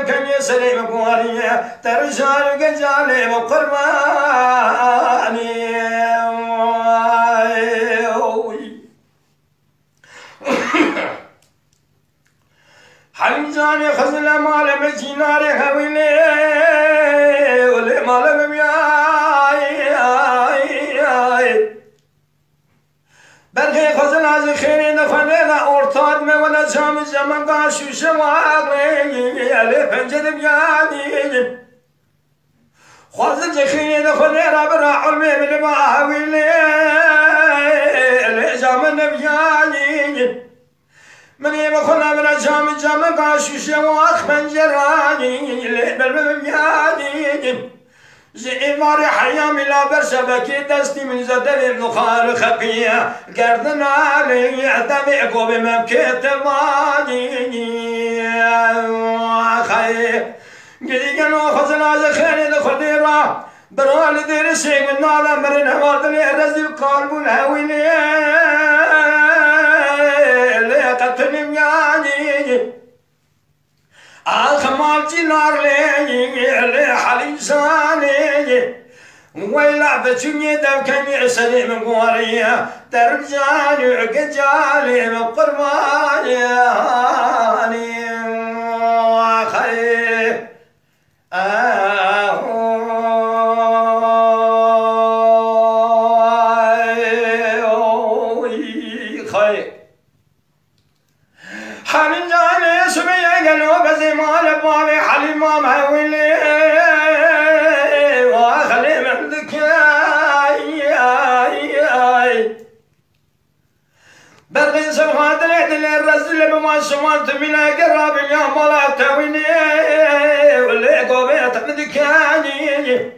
كان يسري مقوارية ترجال قجالي وقرباني حمزاني خزل مال مجيناري هويلي ولي مال مبياي برخي خزل عزي خيري نفنينا اورتاد me ولا جام زمن قاشو شواغلي يالي بنجد بياني خزل جخيري نفنينا برا علمي من باهويلي لي جام نبياني مني بخنا من جام قاشو شواغ بنجراني لي بالبياني زي ماري حيامي لا برشبكي دستي من زدني النخال خقية قردن علي اعتبعكو بمبكيت ماني خير قدي قنو خزنا زخيني دخديرا برالي دير شيء من نالا مرين هوالدني رزي القلب الهويني اللي قتلني مياني الخمال جنار لي حليب ساني ويلا بتشني دبكني عسلي من قوارية ترجاني عقجالي من قرباني خير خير حليب جاني سمي قالوا بزي مال بابي حليب ما مهولي واخلي من ذكاي برغي سبحان دلي الرزل بما سمعت بلا قراب يا ملا تويني واللي قوبيت من ذكاني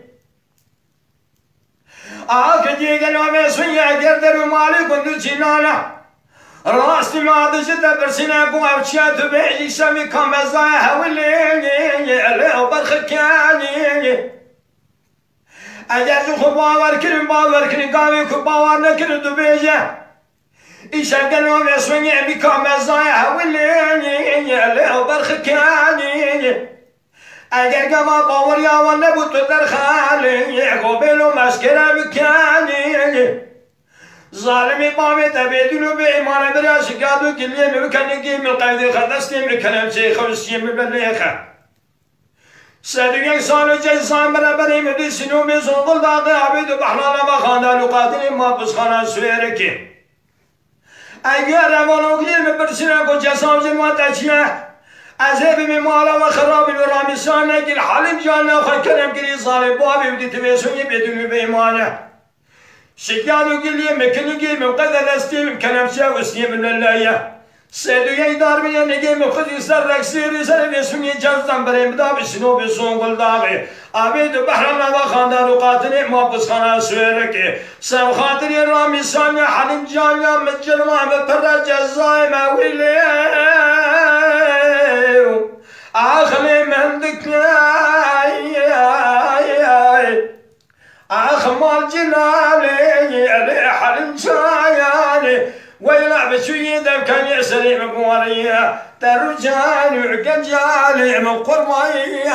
كجي قالوا بسوية قردر مالي كنت جنانا راسي ما دجت برسنا بواب شات بيجي سامي كم زاها واللي برخكاني اجازو خباور كريم قاوي كباور نكر دبيجه يشغلوا بسوني بكم زاها واللي برخكاني اجا قما باور يا ولا بوت درخالي قبلوا مسكره بكاني ظالمي بامي تبيدلو بإيمان براش قادو قلية مبكني قيم القيد خدستي مكلم شيخ وسيم بالليخة سادوك سالو جيسان برابري مدي سنو بيزون قل داقي عبيدو بحلانا بخانا لقاتلي ما بسخانا سويركي اگر اولو قليل مبرسنا قل جسام زلوات اشياء عذابي ممالا وخرابي برامسان نقل حلم جالنا وخي كلم قلي ظالم بابي ودي تبيسوني بيدلو بإيمانه شكادو قلية مكنقي من قدر استيم كلام شاو استيم من الله سيدو يدار بيا نقي مخذ يسر ركسير يسر بيسوني جزم بريم دا بسنو بسون قل داغي عبيد بحرنا وخاندار وقاتني ما بسخنا سويرك سو خاطري رامي سانيا حلم جانيا متجرما مبرا جزاي مويلي اخلي من ذكري أخمال جلالي حلم شاياني ويلا بشوي كان يسري مقوارية ترجاني عقجالي من قرباني